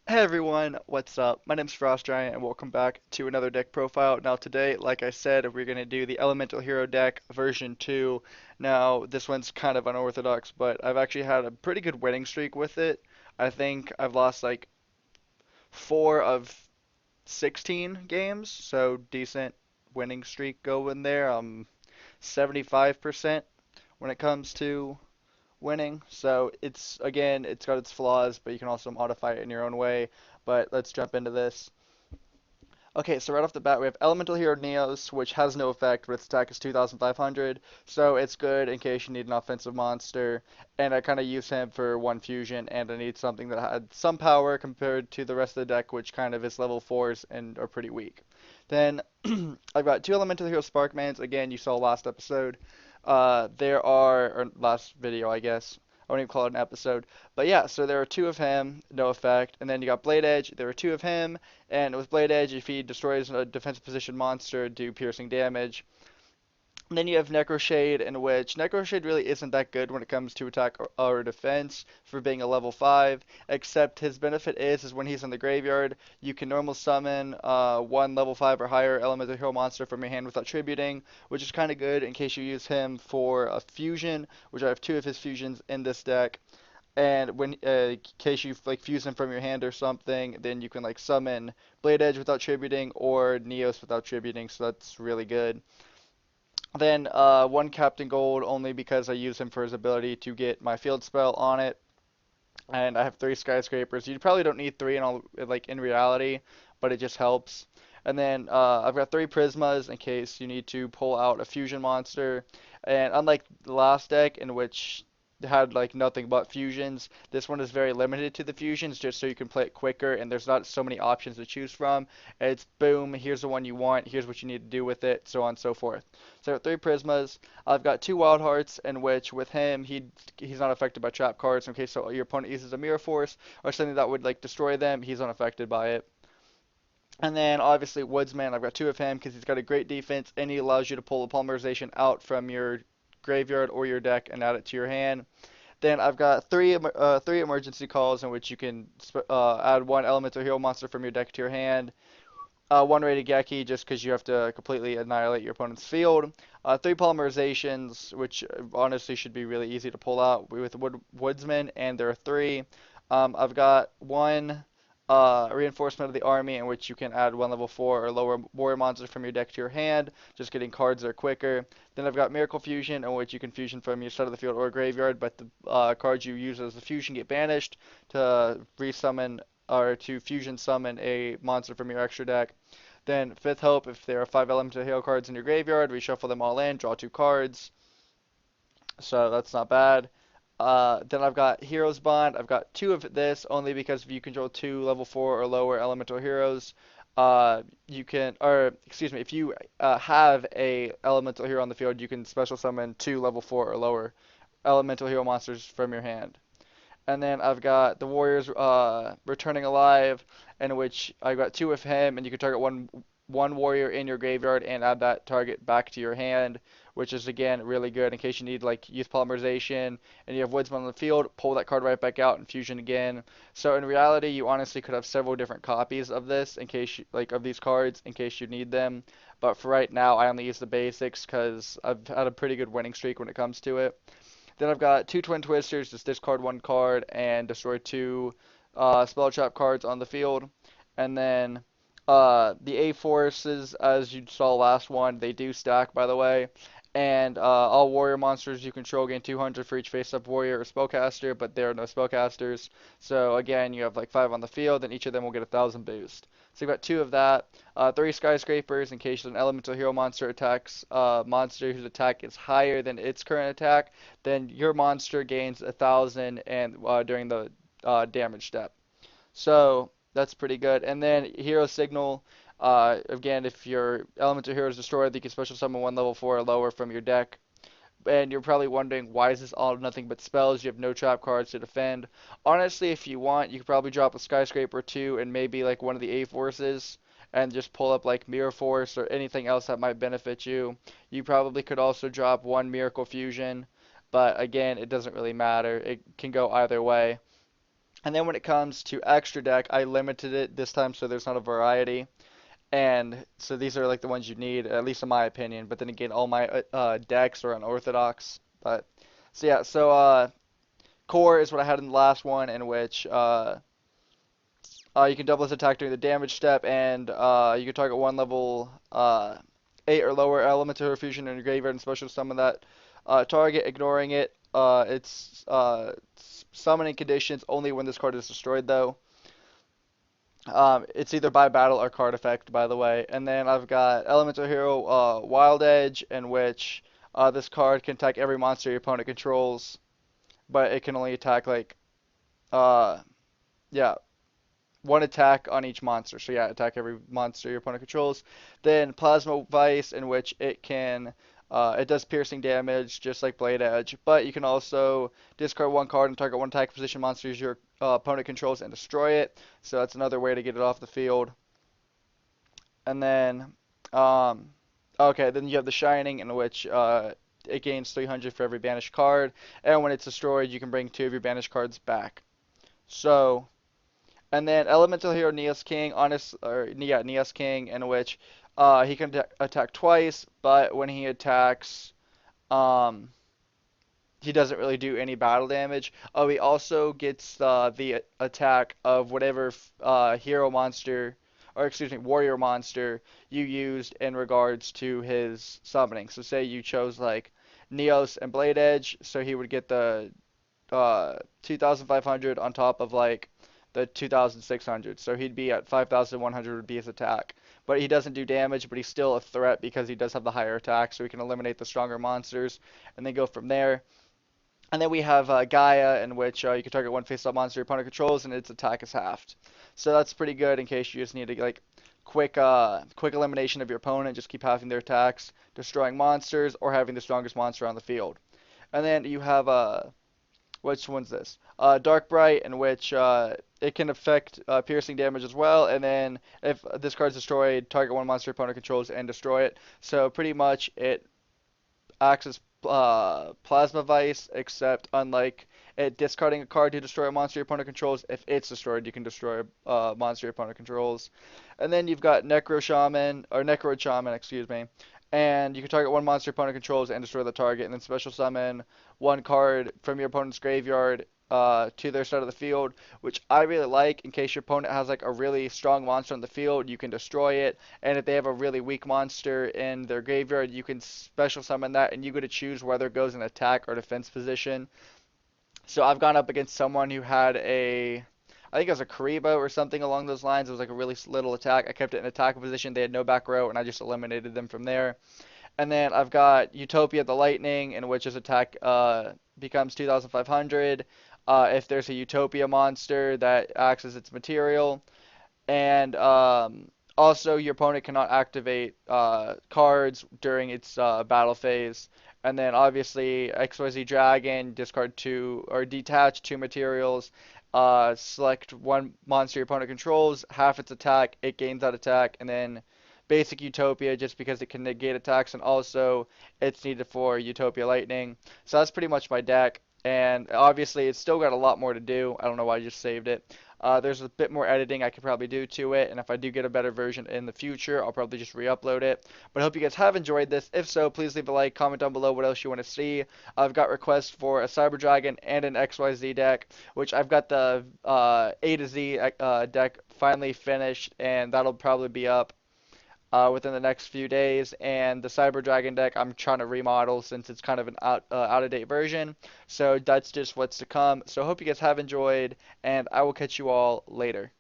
Hey everyone, what's up? My name's Frost Giant and welcome back to another deck profile. Now today, like I said, we're going to do the Elemental Hero deck version 2. Now this one's kind of unorthodox, but I've actually had a pretty good winning streak with it. I think I've lost like 4 of 16 games, so decent winning streak going there. 75% when it comes to winning. So it's got its flaws, but you can also modify it in your own way. But let's jump into this. Okay, so right off the bat, we have Elemental Hero Neos, which has no effect, but its attack is 2,500, so it's good in case you need an offensive monster. And I kind of use him for one fusion, and I need something that had some power compared to the rest of the deck, which kind of is level 4s and are pretty weak. Then I've got two Elemental Hero Sparkmans. Again, you saw last episode. Or last video, I guess. I wouldn't even call it an episode. But yeah, so there are two of him, no effect. And then you got Blade Edge, there are two of him. And with Blade Edge, if he destroys a defensive position monster, do piercing damage. And then you have Necroshade, in which Necroshade really isn't that good when it comes to attack or defense for being a level 5, except his benefit is when he's in the graveyard, you can normal summon one level 5 or higher elemental hero monster from your hand without tributing, which is kind of good in case you use him for a fusion, which I have two of his fusions in this deck. And when in case you like fuse him from your hand or something, then you can like summon Blade Edge without tributing or Neos without tributing, so that's really good. Then one Captain Gold only because I use him for his ability to get my field spell on it. And I have three skyscrapers. You probably don't need three in all like in reality, but it just helps. And then I've got three Prismas in case you need to pull out a fusion monster. And unlike the last deck in which had like nothing but fusions, this one is very limited to the fusions just so you can play it quicker and there's not so many options to choose from. It's boom, here's the one you want, here's what you need to do with it, so on and so forth. So I have three Prismas. I've got two Wild Hearts, in which with him he's not affected by trap cards in case so your opponent uses a Mirror Force or something that would like destroy them. He's unaffected by it. And then obviously Woodsman, I've got two of him because he's got a great defense and he allows you to pull the polymerization out from your graveyard or your deck and add it to your hand. Then I've got three emergency calls in which you can add one elemental hero monster from your deck to your hand. One rated Geki just because you have to completely annihilate your opponent's field. Three polymerizations, which honestly should be really easy to pull out with Woodsman, and there are three. I've got one reinforcement of the army in which you can add one level 4 or lower warrior monster from your deck to your hand, just getting cards there quicker. Then I've got Miracle Fusion, in which you can fusion from your side of the field or graveyard, but the cards you use as the fusion get banished to resummon or to fusion summon a monster from your extra deck. Then Fifth Hope, if there are 5 elemental hero cards in your graveyard, reshuffle them all in, draw 2 cards. So that's not bad. Then I've got Heroes Bond. I've got two of this only because if you control two level 4 or lower elemental heroes, you can, or excuse me, if you have a elemental hero on the field, you can special summon two level 4 or lower elemental hero monsters from your hand. And then I've got the Warriors returning alive, in which I've got two of him, and you can target one warrior in your graveyard and add that target back to your hand, which is again really good in case you need like youth polymerization and you have Woodsman on the field, pull that card right back out and fusion again. So in reality, you honestly could have several different copies of this in case you, like of these cards in case you need them. But for right now, I only use the basics because I've had a pretty good winning streak when it comes to it. Then I've got two Twin Twisters, just discard one card and destroy two spell trap cards on the field. And then the A forces, as you saw last one, they do stack, by the way. And all warrior monsters you control gain 200 for each face-up warrior or spellcaster, but there are no spellcasters. So again, you have like 5 on the field, and each of them will get 1,000 boost. So you've got two of that. Three skyscrapers in case an elemental hero monster attacks a monster whose attack is higher than its current attack, then your monster gains 1,000 and during the damage step. So that's pretty good. And then Hero Signal, again, if your elemental hero is destroyed, you can special summon one level 4 or lower from your deck. And you're probably wondering, why is this all nothing but spells? You have no trap cards to defend. Honestly, if you want, you could probably drop a Skyscraper too and maybe like one of the A forces and just pull up like Mirror Force or anything else that might benefit you. You probably could also drop one Miracle Fusion, but again, it doesn't really matter. It can go either way. And then when it comes to extra deck, I limited it this time so there's not a variety. And so these are like the ones you need, at least in my opinion. But then again, all my decks are unorthodox. But so yeah, so core is what I had in the last one, in which you can double his attack during the damage step, and you can target one level 8 or lower elemental fusion in your graveyard and special summon that target, ignoring it. It's summoning conditions only when this card is destroyed, though. It's either by battle or card effect, by the way. And then I've got Elemental Hero Wild Edge, in which this card can attack every monster your opponent controls, but it can only attack like uh, yeah, one attack on each monster. So yeah, attack every monster your opponent controls. Then Plasma Vice, in which it does piercing damage just like Blade Edge, but you can also discard one card and target one attack position monsters your opponent controls and destroy it. So that's another way to get it off the field. And then um, okay, then you have the Shining, in which it gains 300 for every banished card, and when it's destroyed, you can bring two of your banished cards back. So and then Elemental Hero Neos King, Neos King, in which he can attack twice, but when he attacks, um, he doesn't really do any battle damage. Oh, he also gets the attack of whatever hero monster, or excuse me, warrior monster you used in regards to his summoning. So say you chose like Neos and Blade Edge, so he would get the 2,500 on top of like the 2,600. So he'd be at 5,100 would be his attack. But he doesn't do damage, but he's still a threat because he does have the higher attack, so he can eliminate the stronger monsters and then go from there. And then we have Gaia, in which you can target one face-up monster your opponent controls, and its attack is halved. So that's pretty good in case you just need to like quick elimination of your opponent. Just keep halving their attacks, destroying monsters, or having the strongest monster on the field. And then you have which one's this? Dark Bright, in which it can affect piercing damage as well. And then if this card's destroyed, target one monster your opponent controls and destroy it. So pretty much it acts as Plasma Vice, except unlike it discarding a card to destroy a monster your opponent controls, if it's destroyed, you can destroy a monster your opponent controls. And then you've got Necro Shaman, or Necro Shaman, excuse me. And you can target one monster your opponent controls and destroy the target, and then special summon one card from your opponent's graveyard to their side of the field, which I really like. In case your opponent has like a really strong monster on the field, you can destroy it. And if they have a really weak monster in their graveyard, you can special summon that, and you get to choose whether it goes in attack or defense position. So I've gone up against someone who had I think it was a Karibo or something along those lines. It was like a really little attack. I kept it in attack position. They had no back row, and I just eliminated them from there. And then I've got Utopia the Lightning, in which his attack becomes 2,500 if there's a Utopia monster that acts as its material. And also, your opponent cannot activate cards during its battle phase. And then obviously, XYZ Dragon, discard two or detach two materials. Select one monster your opponent controls, half its attack, it gains that attack, and then basic Utopia just because it can negate attacks, and also it's needed for Utopia Lightning. So that's pretty much my deck, and obviously it's still got a lot more to do. I don't know why I just saved it. There's a bit more editing I could probably do to it, and if I do get a better version in the future, I'll probably just re-upload it. But I hope you guys have enjoyed this. If so, please leave a like, comment down below what else you want to see. I've got requests for a Cyber Dragon and an XYZ deck, which I've got the A to Z deck finally finished, and that'll probably be up within the next few days. And the Cyber Dragon deck I'm trying to remodel since it's kind of an out of date version. So that's just what's to come. So I hope you guys have enjoyed, and I will catch you all later.